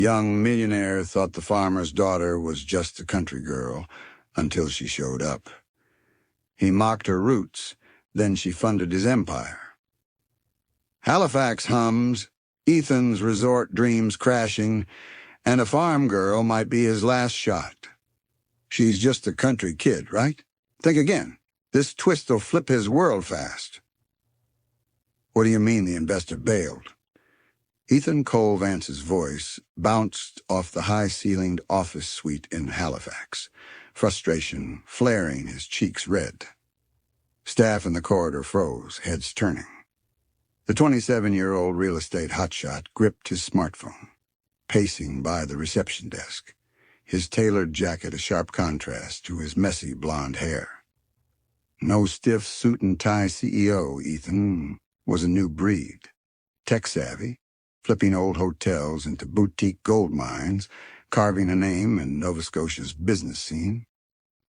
Young Millionaire thought the farmer's daughter was just a country girl until she showed up. He mocked her roots, then she funded his empire. Halifax hums, Ethan's resort dreams crashing, and a farm girl might be his last shot. She's just a country kid, right? Think again. This twist'll flip his world fast. What do you mean the investor bailed? Ethan Cole Vance's voice bounced off the high-ceilinged office suite in Halifax, frustration flaring his cheeks red. Staff in the corridor froze, heads turning. The 27-year-old real estate hotshot gripped his smartphone, pacing by the reception desk, his tailored jacket a sharp contrast to his messy blonde hair. No stiff suit-and-tie CEO, Ethan was a new breed. Tech-savvy, flipping old hotels into boutique gold mines, carving a name in Nova Scotia's business scene.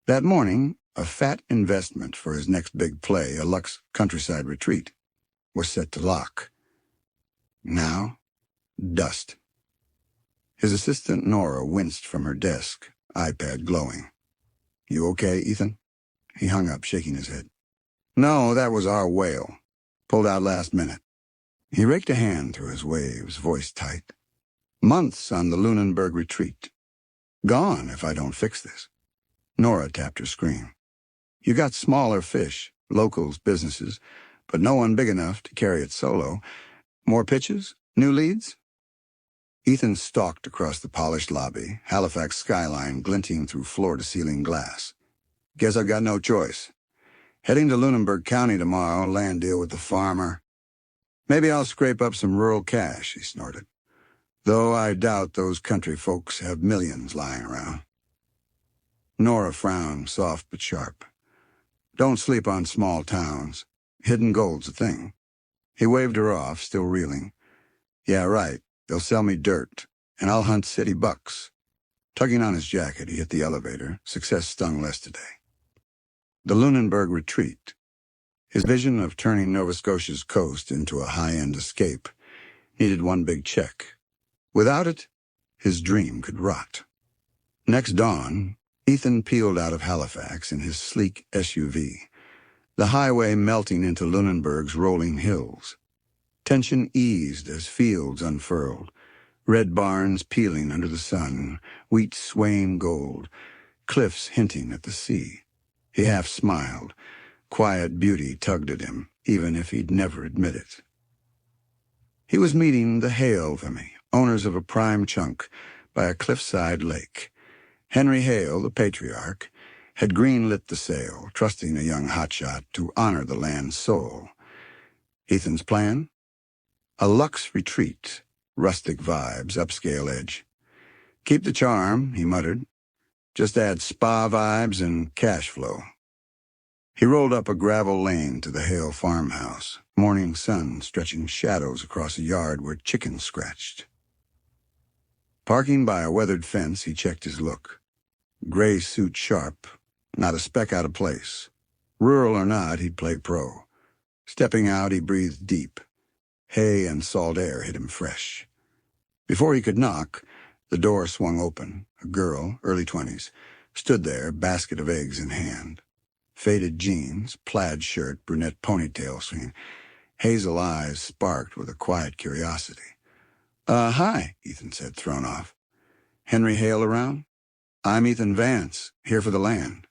That morning, a fat investment for his next big play, a luxe countryside retreat, was set to lock. Now, dust. His assistant Nora winced from her desk, iPad glowing. "You okay, Ethan?" He hung up, shaking his head. "No, that was our whale. Pulled out last minute." He raked a hand through his waves, voice tight. "Months on the Lunenburg retreat. Gone if I don't fix this." Nora tapped her screen. "You got smaller fish, locals, businesses, but no one big enough to carry it solo. More pitches? New leads?" Ethan stalked across the polished lobby, Halifax skyline glinting through floor-to-ceiling glass. "Guess I've got no choice. Heading to Lunenburg County tomorrow, land deal with the farmer. Maybe I'll scrape up some rural cash," he snorted. "Though I doubt those country folks have millions lying around." Nora frowned, soft but sharp. "Don't sleep on small towns. Hidden gold's a thing." He waved her off, still reeling. "Yeah, right. They'll sell me dirt, and I'll hunt city bucks." Tugging on his jacket, he hit the elevator. Success stung less today. The Lunenburg retreat. His vision of turning Nova Scotia's coast into a high-end escape needed one big check. Without it, his dream could rot. Next dawn, Ethan peeled out of Halifax in his sleek SUV, the highway melting into Lunenburg's rolling hills. Tension eased as fields unfurled, red barns peeling under the sun, wheat swaying gold, cliffs hinting at the sea. He half smiled. Quiet beauty tugged at him, even if he'd never admit it. He was meeting the Hale family, owners of a prime chunk by a cliffside lake. Henry Hale, the patriarch, had greenlit the sale, trusting a young hotshot to honor the land's soul. Ethan's plan? A luxe retreat, rustic vibes, upscale edge. "Keep the charm," he muttered. "Just add spa vibes and cash flow." He rolled up a gravel lane to the Hale farmhouse, morning sun stretching shadows across a yard where chickens scratched. Parking by a weathered fence, he checked his look. Gray suit sharp, not a speck out of place. Rural or not, he'd play pro. Stepping out, he breathed deep. Hay and salt air hit him fresh. Before he could knock, the door swung open. A girl, early 20s, stood there, basket of eggs in hand. Faded jeans, plaid shirt, brunette ponytail swinging. Hazel eyes sparked with a quiet curiosity. Hi," Ethan said, thrown off. "Henry Hale around?" "I'm Ethan Vance, here for the land."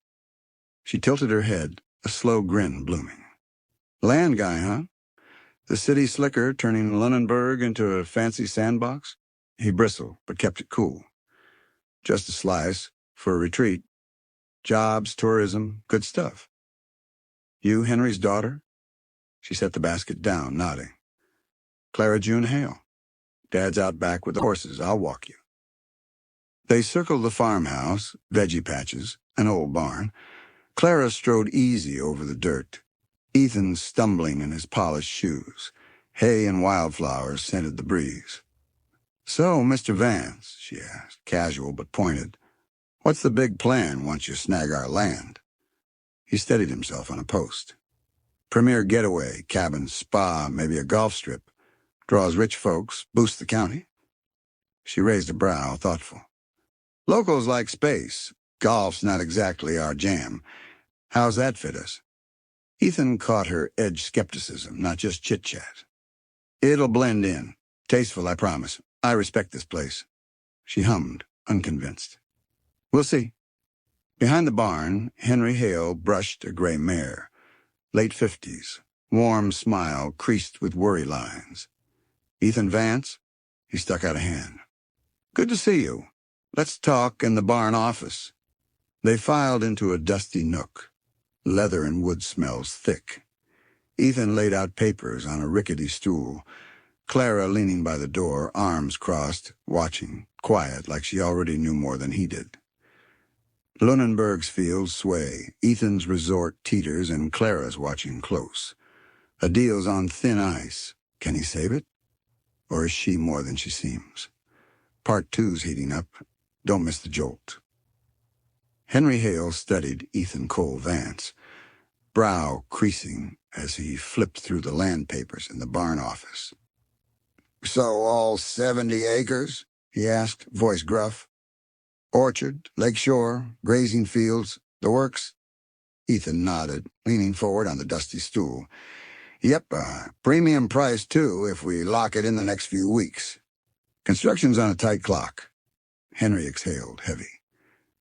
She tilted her head, a slow grin blooming. "Land guy, huh? The city slicker turning Lunenburg into a fancy sandbox?" He bristled, but kept it cool. "Just a slice, for a retreat. Jobs, tourism, good stuff." "You Henry's daughter?" She set the basket down, nodding. "Clara June Hale. Dad's out back with the horses. I'll walk you." They circled the farmhouse, veggie patches, an old barn. Clara strode easy over the dirt, Ethan stumbling in his polished shoes. Hay and wildflowers scented the breeze. "So, Mr. Vance," she asked, casual but pointed, "what's the big plan once you snag our land?" He steadied himself on a post. "Premier getaway, cabin, spa, maybe a golf strip. Draws rich folks, boosts the county." She raised a brow, thoughtful. Locals like space. Golf's not exactly our jam. How's that fit us? Ethan caught her edge skepticism, not just chit-chat. It'll blend in. Tasteful, I promise. I respect this place. She hummed, unconvinced. We'll see. Behind the barn, Henry Hale brushed a gray mare. Late 50s. Warm smile creased with worry lines. Ethan Vance? He stuck out a hand. Good to see you. Let's talk in the barn office. They filed into a dusty nook. Leather and wood smells thick. Ethan laid out papers on a rickety stool. Clara leaning by the door, arms crossed, watching, quiet like she already knew more than he did. Lunenburg's fields sway, Ethan's resort teeters, and Clara's watching close. A deal's on thin ice. Can he save it? Or is she more than she seems? Part two's heating up. Don't miss the jolt. Henry Hale studied Ethan Cole Vance, brow creasing as he flipped through the land papers in the barn office. So all 70 acres? He asked, voice gruff. Orchard, lakeshore, grazing fields, the works? Ethan nodded, leaning forward on the dusty stool. Yep, premium price, too, if we lock it in the next few weeks. Construction's on a tight clock. Henry exhaled, heavy.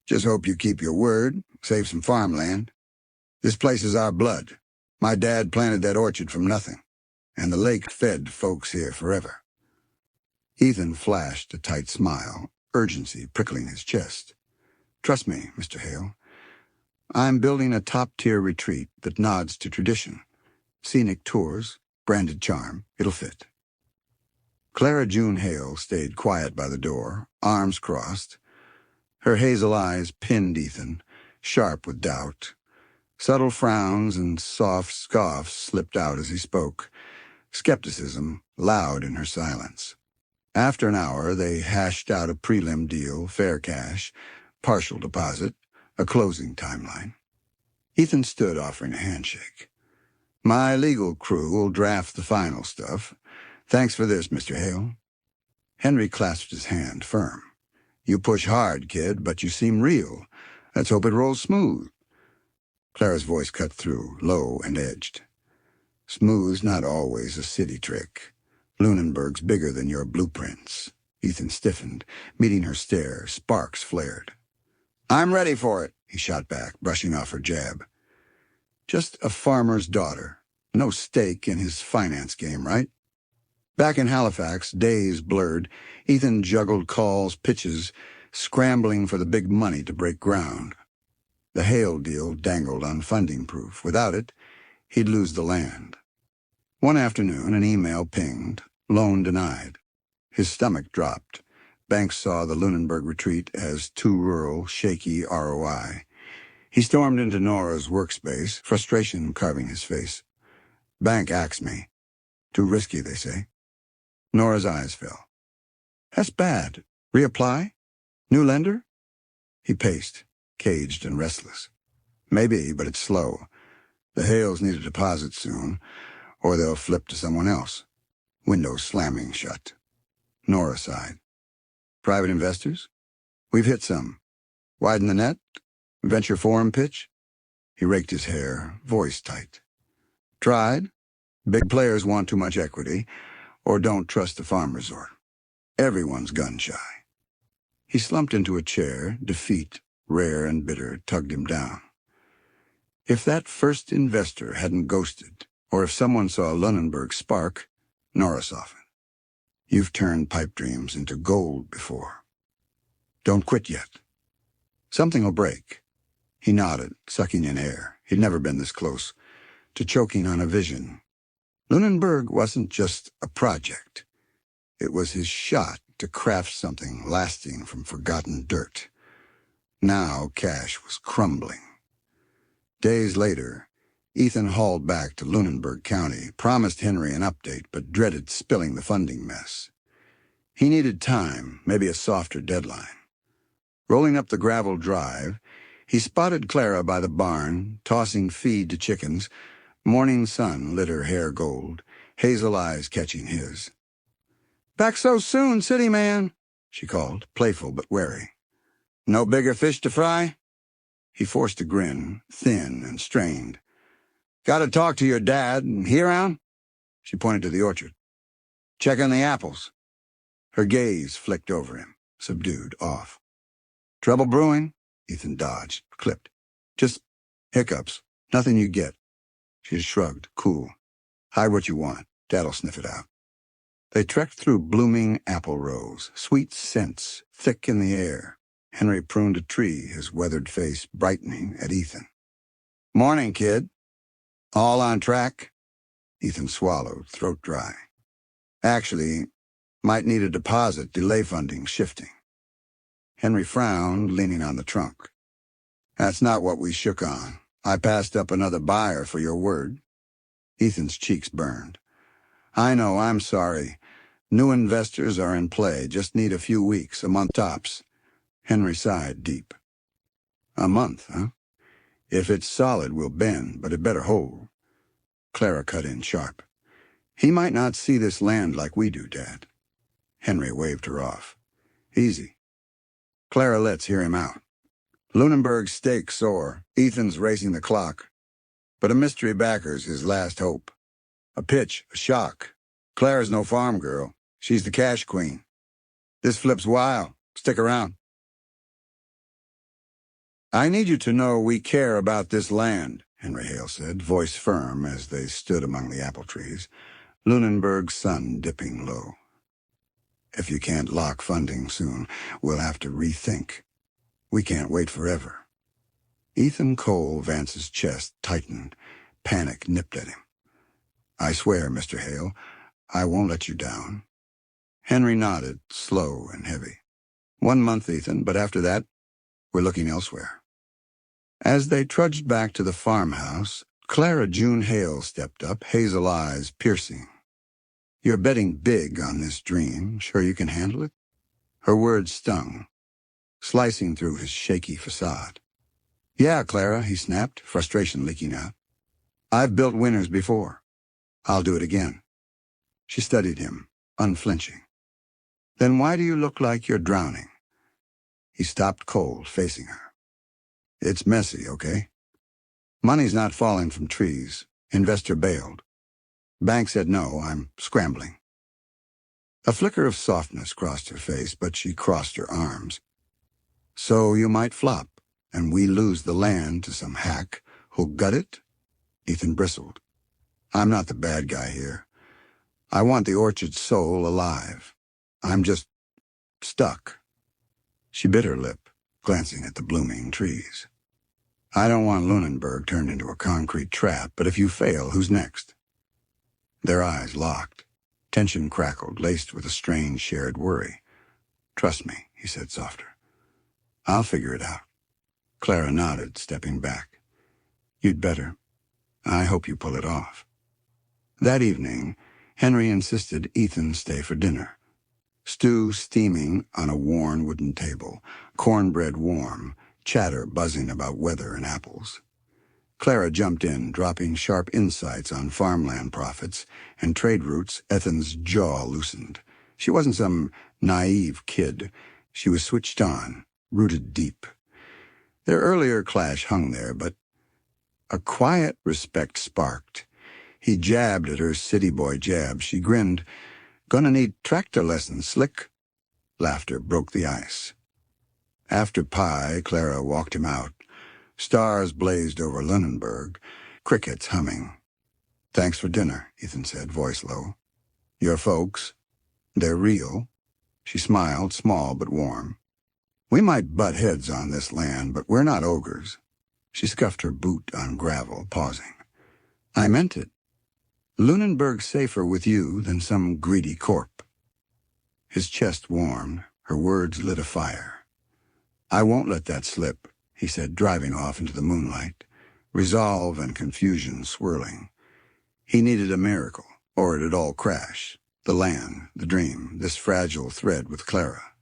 Just hope you keep your word, save some farmland. This place is our blood. My dad planted that orchard from nothing, and the lake fed folks here forever. Ethan flashed a tight smile, urgency prickling his chest. Trust me, Mr. Hale. I'm building a top-tier retreat that nods to tradition. Scenic tours, branded charm, it'll fit. Clara June Hale stayed quiet by the door, arms crossed. Her hazel eyes pinned Ethan, sharp with doubt. Subtle frowns and soft scoffs slipped out as he spoke, skepticism loud in her silence. After an hour, they hashed out a prelim deal, fair cash, partial deposit, a closing timeline. Ethan stood offering a handshake. My legal crew will draft the final stuff. Thanks for this, Mr. Hale. Henry clasped his hand, firm. You push hard, kid, but you seem real. Let's hope it rolls smooth. Clara's voice cut through, low and edged. Smooth's not always a city trick. Lunenburg's bigger than your blueprints. Ethan stiffened, meeting her stare. Sparks flared. I'm ready for it, he shot back, brushing off her jab. Just a farmer's daughter. No stake in his finance game, right? Back in Halifax, days blurred, Ethan juggled calls, pitches, scrambling for the big money to break ground. The Hale deal dangled on funding proof. Without it, he'd lose the land. One afternoon, an email pinged, loan denied. His stomach dropped. Banks saw the Lunenburg retreat as too rural, shaky ROI. He stormed into Nora's workspace, frustration carving his face. Bank axed me. Too risky, they say. Nora's eyes fell. That's bad. Reapply? New lender? He paced, caged and restless. Maybe, but it's slow. The Hales need a deposit soon, or they'll flip to someone else. Windows slamming shut. Nora sighed. Private investors? We've hit some. Widen the net? Venture forum pitch? He raked his hair, voice tight. Tried. Big players want too much equity, or don't trust the farm resort. Everyone's gun-shy. He slumped into a chair, defeat, rare and bitter, tugged him down. If that first investor hadn't ghosted, or if someone saw Lunenburg spark, Nora softened. You've turned pipe dreams into gold before. Don't quit yet. Something'll break. He nodded, sucking in air. He'd never been this close to choking on a vision. Lunenburg wasn't just a project. It was his shot to craft something lasting from forgotten dirt. Now cash was crumbling. Days later, Ethan hauled back to Lunenburg County, promised Henry an update, but dreaded spilling the funding mess. He needed time, maybe a softer deadline. Rolling up the gravel drive, he spotted Clara by the barn, tossing feed to chickens. Morning sun lit her hair gold, hazel eyes catching his. Back so soon, city man. she called, playful but wary. No bigger fish to fry? He forced a grin, thin and strained. Gotta talk to your dad. He around? She pointed to the orchard. Check on the apples. Her gaze flicked over him, subdued, off. Trouble brewing? Ethan dodged, clipped. Just hiccups. Nothing you get. She shrugged, cool. Hide what you want. Dad'll sniff it out. They trekked through blooming apple rows, sweet scents thick in the air. Henry pruned a tree, his weathered face brightening at Ethan. Morning, kid. All on track? Ethan swallowed, throat dry. Actually, might need a deposit, delay funding, shifting. Henry frowned, leaning on the trunk. That's not what we shook on. I passed up another buyer for your word. Ethan's cheeks burned. I know, I'm sorry. New investors are in play. Just need a few weeks, a month tops. Henry sighed deep. A month, huh? If it's solid, we'll bend, but it better hold. Clara cut in sharp. He might not see this land like we do, Dad. Henry waved her off. Easy. Clara, let's hear him out. Lunenburg's stake sore. Ethan's racing the clock. But a mystery backer's his last hope. A pitch, a shock. Clara's no farm girl. She's the cash queen. This flip's wild. Stick around. I need you to know we care about this land, Henry Hale said, voice firm as they stood among the apple trees, Lunenburg's sun dipping low. If you can't lock funding soon, we'll have to rethink. We can't wait forever. Ethan Cole Vance's chest tightened. Panic nipped at him. I swear, Mr. Hale, I won't let you down. Henry nodded, slow and heavy. 1 month, Ethan, but after that, we're looking elsewhere. As they trudged back to the farmhouse, Clara June Hale stepped up, hazel eyes piercing. You're betting big on this dream. Sure you can handle it? Her words stung, slicing through his shaky facade. Yeah, Clara, he snapped, frustration leaking out. I've built winners before. I'll do it again. She studied him, unflinching. Then why do you look like you're drowning? He stopped cold, facing her. It's messy, okay? Money's not falling from trees. Investor bailed. Bank said no, I'm scrambling. A flicker of softness crossed her face, but she crossed her arms. So you might flop, and we lose the land to some hack who'll gut it? Ethan bristled. I'm not the bad guy here. I want the orchard's soul alive. I'm just stuck. She bit her lip, glancing at the blooming trees. I don't want Lunenburg turned into a concrete trap, but if you fail, who's next? Their eyes locked. Tension crackled, laced with a strange shared worry. Trust me, he said softer. I'll figure it out. Clara nodded, stepping back. You'd better. I hope you pull it off. That evening, Henry insisted Ethan stay for dinner. Stew steaming on a worn wooden table, cornbread warm, chatter buzzing about weather and apples. Clara jumped in, dropping sharp insights on farmland profits and trade routes. Ethan's jaw loosened. She wasn't some naive kid. She was switched on, rooted deep. Their earlier clash hung there, but a quiet respect sparked. He jabbed at her city boy jab. She grinned. Gonna need tractor lessons, slick. Laughter broke the ice. After pie, Clara walked him out. Stars blazed over Lunenburg, crickets humming. Thanks for dinner, Ethan said, voice low. Your folks, they're real. She smiled, small but warm. We might butt heads on this land, but we're not ogres. She scuffed her boot on gravel, pausing. I meant it. Lunenburg's safer with you than some greedy corp. His chest warmed, her words lit a fire. I won't let that slip, he said, driving off into the moonlight, resolve and confusion swirling. He needed a miracle, or it'd all crash. The land, the dream, this fragile thread with Clara.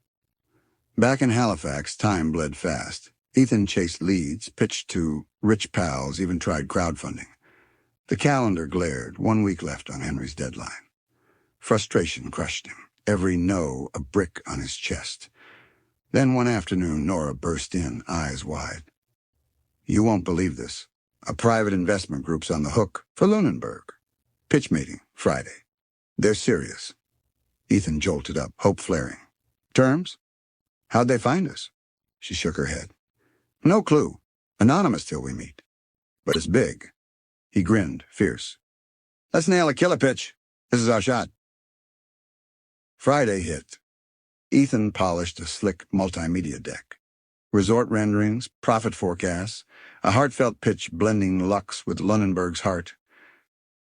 Back in Halifax, time bled fast. Ethan chased leads, pitched to rich pals, even tried crowdfunding. The calendar glared, 1 week left on Henry's deadline. Frustration crushed him. every no a brick on his chest. Then one afternoon, Nora burst in, eyes wide. "You won't believe this. A private investment group's on the hook for Lunenburg. Pitch meeting, Friday. They're serious." Ethan jolted up, hope flaring. "Terms? How'd they find us?" She shook her head. "No clue. Anonymous till we meet. But it's big." He grinned, fierce. "Let's nail a killer pitch. This is our shot." Friday hit. Ethan polished a slick multimedia deck. Resort renderings, profit forecasts, a heartfelt pitch blending Lux with Lunenburg's heart.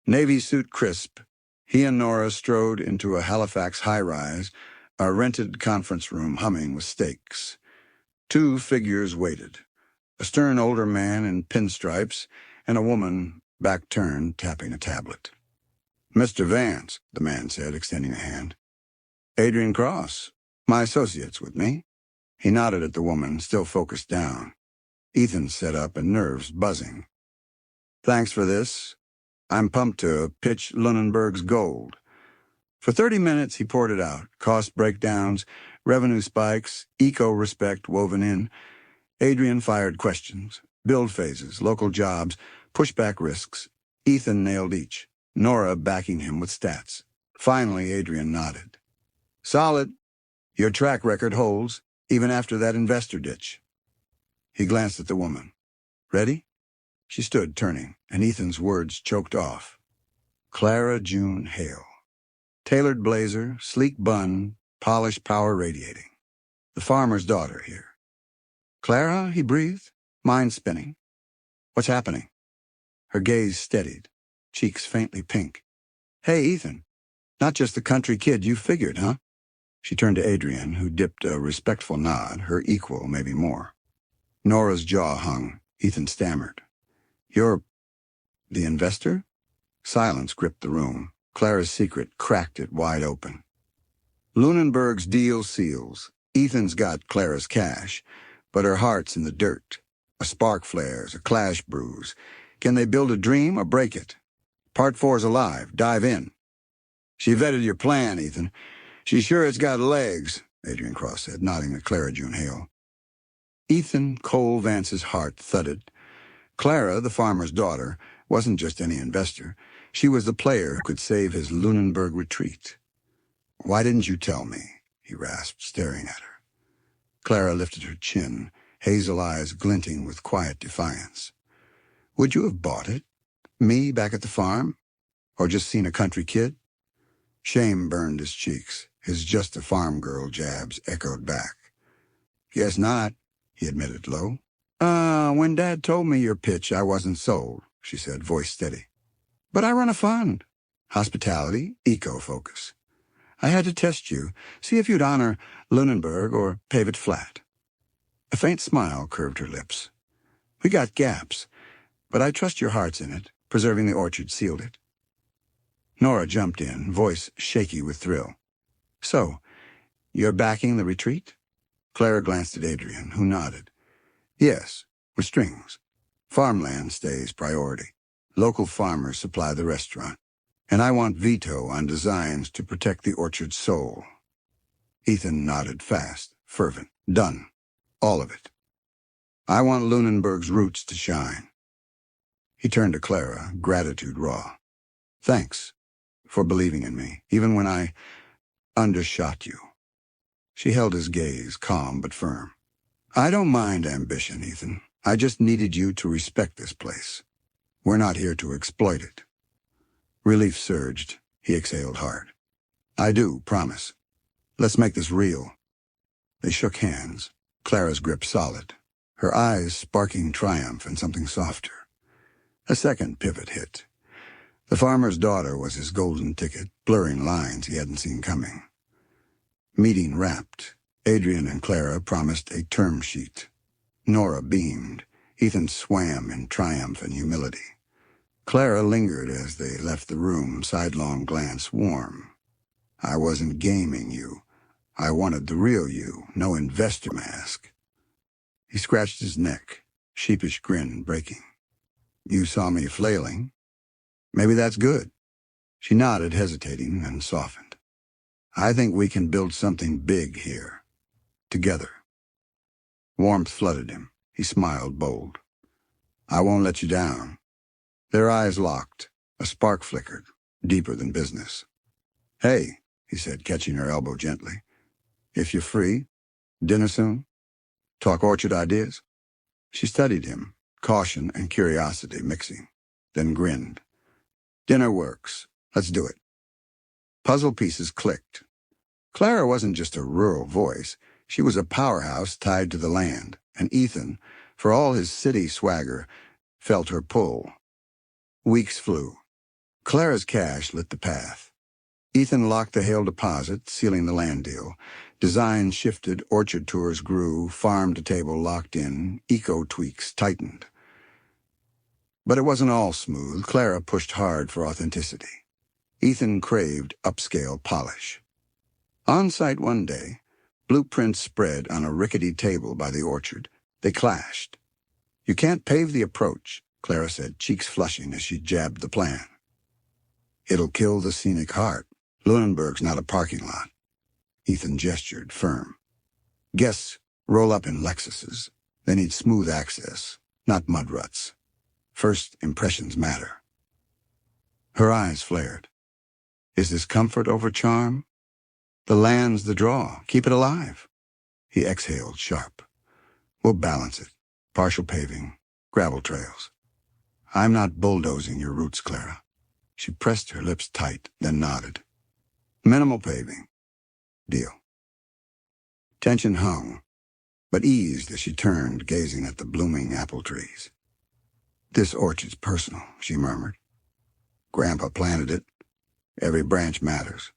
Navy suit crisp, he and Nora strode into a Halifax high-rise, a rented conference room humming with steaks. Two figures waited, a stern older man in pinstripes and a woman, back turned, tapping a tablet. "Mr. Vance," the man said, extending a hand. "Adrian Cross, my associate's with me." He nodded at the woman, still focused down. Ethan sat up and nerves buzzing. "Thanks for this. I'm pumped to pitch Lunenburg's gold." For 30 minutes he poured it out, cost breakdowns, revenue spikes, eco-respect woven in. Adrian fired questions, build phases, local jobs, pushback risks. Ethan nailed each, Nora backing him with stats. Finally, Adrian nodded. "Solid. Your track record holds, even after that investor ditch." He glanced at the woman. "Ready?" She stood, turning, and Ethan's words choked off. Clara June Hale. Tailored blazer, sleek bun, polished power radiating. The farmer's daughter here. "Clara," he breathed, mind spinning. "What's happening?" Her gaze steadied, cheeks faintly pink. "Hey, Ethan, not just the country kid you figured, huh?" She turned to Adrian, who dipped a respectful nod, her equal, maybe more. Nora's jaw hung. Ethan stammered. "You're the investor?" Silence gripped the room. Clara's secret cracked it wide open. "Lunenburg's deal seals. Ethan's got Clara's cash, but her heart's in the dirt. A spark flares, a clash brews. Can they build a dream or break it? Part 4's alive. Dive in." "She vetted your plan, Ethan. She's sure it's got legs," Adrian Cross said, nodding at Clara June Hale. Ethan Cole Vance's heart thudded. Clara, the farmer's daughter, wasn't just any investor. She was the player who could save his Lunenburg retreat. "Why didn't you tell me?" he rasped, staring at her. Clara lifted her chin, hazel eyes glinting with quiet defiance. "Would you have bought it? Me back at the farm? Or just seen a country kid?" Shame burned his cheeks. His just-a-farm girl jabs echoed back. "Guess not," he admitted low. When Dad told me your pitch, I wasn't sold," she said, voice steady. "But I run a fund. Hospitality, eco-focus. I had to test you, see if you'd honor Lunenburg or pave it flat." A faint smile curved her lips. "We got gaps, but I trust your heart's in it. Preserving the orchard sealed it." Nora jumped in, voice shaky with thrill. "So, you're backing the retreat?" Clara glanced at Adrian, who nodded. "Yes, with strings. Farmland stays priority. Local farmers supply the restaurant. And I want veto on designs to protect the orchard's soul." Ethan nodded fast, fervent. "Done. All of it. I want Lunenburg's roots to shine." He turned to Clara, gratitude raw. "Thanks for believing in me, even when I undershot you." She held his gaze, calm but firm. "I don't mind ambition, Ethan. I just needed you to respect this place. We're not here to exploit it." Relief surged. He exhaled hard. "I do, promise. Let's make this real." They shook hands, Clara's grip solid, her eyes sparking triumph and something softer. A second pivot hit. The farmer's daughter was his golden ticket, blurring lines he hadn't seen coming. Meeting wrapped. Adrian and Clara promised a term sheet. Nora beamed. Ethan swam in triumph and humility. Clara lingered as they left the room, sidelong glance warm. "I wasn't gaming you. I wanted the real you, no investor mask." He scratched his neck, sheepish grin breaking. "You saw me flailing. Maybe that's good." She nodded, hesitating, and softened. I think we can build something big here. Together. Warmth flooded him. He smiled bold. I won't let you down. Their eyes locked. A spark flickered, deeper than business. Hey, he said, catching her elbow gently. If you're free, dinner soon? Talk orchard ideas? She studied him, caution and curiosity mixing, then grinned. Dinner works. Let's do it. Puzzle pieces clicked. Clara wasn't just a rural voice. She was a powerhouse tied to the land, and Ethan, for all his city swagger, felt her pull. Weeks flew. Clara's cash lit the path. Ethan locked the Hale deposit, sealing the land deal. Design shifted, orchard tours grew, farm to table locked in, eco-tweaks tightened. But it wasn't all smooth. Clara pushed hard for authenticity. Ethan craved upscale polish. On site one day, blueprints spread on a rickety table by the orchard. They clashed. You can't pave the approach, Clara said, cheeks flushing as she jabbed the plan. It'll kill the scenic heart. Lunenburg's not a parking lot. Ethan gestured, firm. Guests roll up in Lexuses. They need smooth access, not mud ruts. First impressions matter. Her eyes flared. Is this comfort over charm? The land's the draw. Keep it alive. He exhaled, sharp. We'll balance it. Partial paving, gravel trails. I'm not bulldozing your roots, Clara. She pressed her lips tight, then nodded. Minimal paving. Deal. Tension hung, but eased as she turned, gazing at the blooming apple trees. This orchard's personal, she murmured. Grandpa planted it. Every branch matters.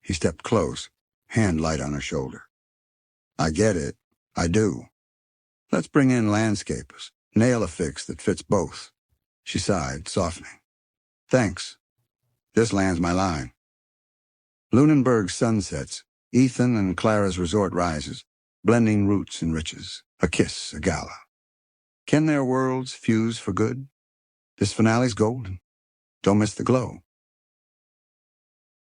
He stepped close, hand light on her shoulder. I get it. I do. Let's bring in landscapers. Nail a fix that fits both. She sighed, softening. Thanks. This land's my line. Lunenburg sunsets, Ethan and Clara's resort rises, blending roots and riches, a kiss, a gala. Can their worlds fuse for good? This finale's golden. Don't miss the glow.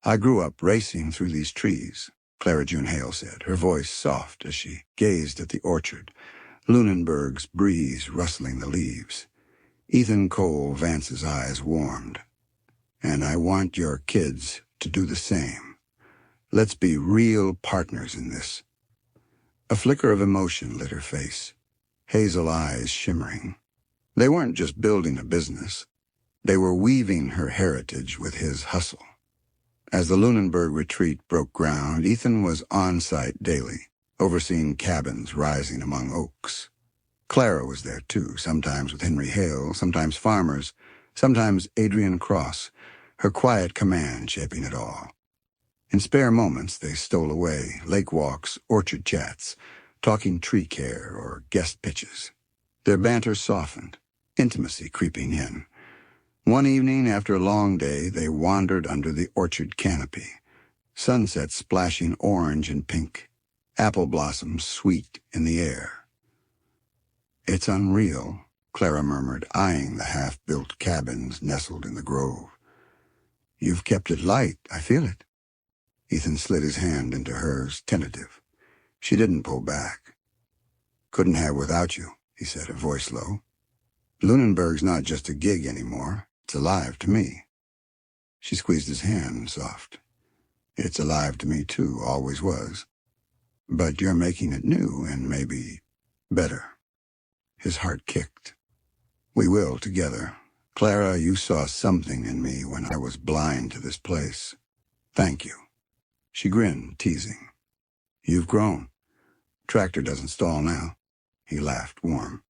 I grew up racing through these trees, Clara June Hale said, her voice soft as she gazed at the orchard, Lunenburg's breeze rustling the leaves. Ethan Cole Vance's eyes warmed. And I want your kids to do the same. Let's be real partners in this. A flicker of emotion lit her face, hazel eyes shimmering. They weren't just building a business. They were weaving her heritage with his hustle. As the Lunenburg retreat broke ground, Ethan was on-site daily, overseeing cabins rising among oaks. Clara was there too, sometimes with Henry Hale, sometimes farmers, sometimes Adrian Cross, her quiet command shaping it all. In spare moments, they stole away, lake walks, orchard chats, talking tree care or guest pitches. Their banter softened, intimacy creeping in. One evening after a long day, they wandered under the orchard canopy, sunset splashing orange and pink, apple blossoms sweet in the air. It's unreal, Clara murmured, eyeing the half-built cabins nestled in the grove. You've kept it light, I feel it. Ethan slid his hand into hers, tentative. She didn't pull back. Couldn't have without you, he said, a voice low. Lunenburg's not just a gig anymore. It's alive to me. She squeezed his hand, soft. It's alive to me, too, always was. But you're making it new and maybe better. His heart kicked. We will, together. Clara, you saw something in me when I was blind to this place. Thank you. She grinned, teasing. You've grown. Tractor doesn't stall now. He laughed, warm.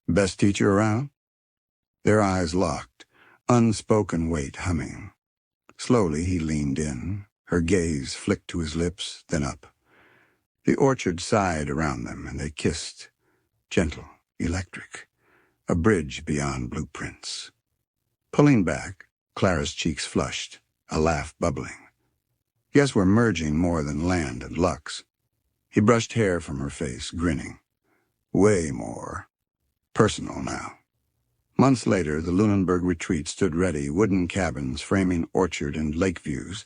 Best teacher around? Their eyes locked, unspoken weight humming. Slowly he leaned in, her gaze flicked to his lips, then up. The orchard sighed around them, and they kissed, gentle, electric, a bridge beyond blueprints. Pulling back, Clara's cheeks flushed, a laugh bubbling. Guess we're merging more than land and lux. He brushed hair from her face, grinning. Way more. Personal now. Months later, the Lunenburg retreat stood ready, wooden cabins framing orchard and lake views,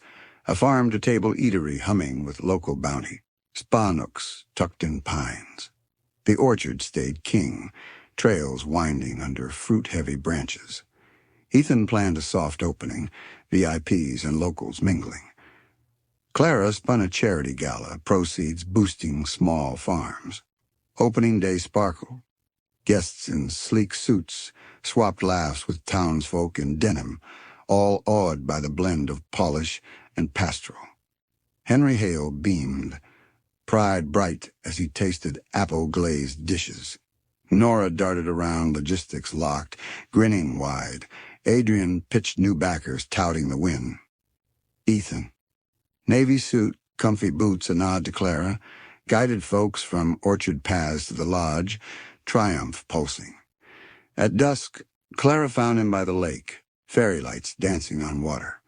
A farm-to-table eatery humming with local bounty. Spa nooks tucked in pines. The orchard stayed king, trails winding under fruit-heavy branches. Ethan planned a soft opening, VIPs and locals mingling. Clara spun a charity gala, proceeds boosting small farms. Opening day sparkled. Guests in sleek suits swapped laughs with townsfolk in denim, all awed by the blend of polish and pastoral. Henry Hale beamed, pride bright as he tasted apple-glazed dishes. Nora darted around, logistics locked, grinning wide. Adrian pitched new backers, touting the win. Ethan, navy suit, comfy boots, a nod to Clara, guided folks from orchard paths to the lodge, triumph pulsing. At dusk, Clara found him by the lake, fairy lights dancing on water.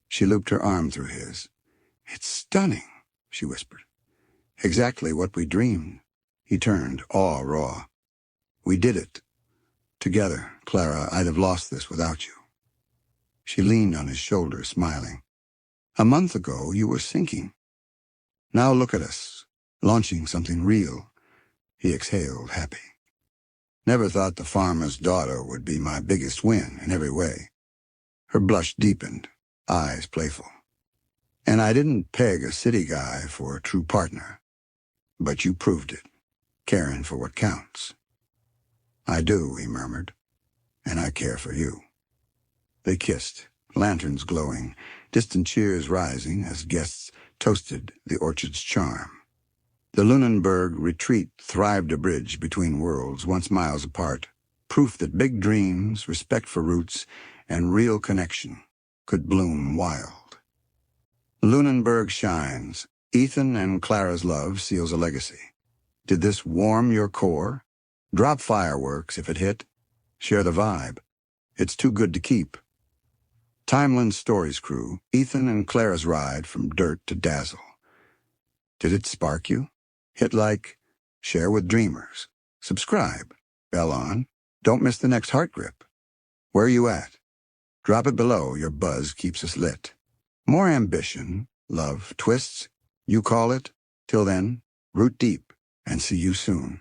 She looped her arm through his. "It's stunning," she whispered. "Exactly what we dreamed." He turned, awe raw. "We did it. Together, Clara, I'd have lost this without you." She leaned on his shoulder, smiling. "A month ago, you were sinking. Now look at us, launching something real." He exhaled, happy. "Never thought the farmer's daughter would be my biggest win in every way." Her blush deepened, eyes playful. "And I didn't peg a city guy for a true partner. But you proved it, caring for what counts." "I do," he murmured, "and I care for you." They kissed, lanterns glowing, distant cheers rising as guests toasted the orchard's charm. The Lunenburg retreat thrived, a bridge between worlds once miles apart, proof that big dreams, respect for roots, and real connection could bloom wild. Lunenburg shines. Ethan and Clara's love seals a legacy. Did this warm your core? Drop fireworks if it hit. Share the vibe. It's too good to keep. Timeland Stories crew, Ethan and Clara's ride from dirt to dazzle. Did it spark you? Hit like, share with dreamers. Subscribe, bell on. Don't miss the next heart grip. Where you at? Drop it below, your buzz keeps us lit. More ambition, love, twists, you call it. Till then, root deep and see you soon.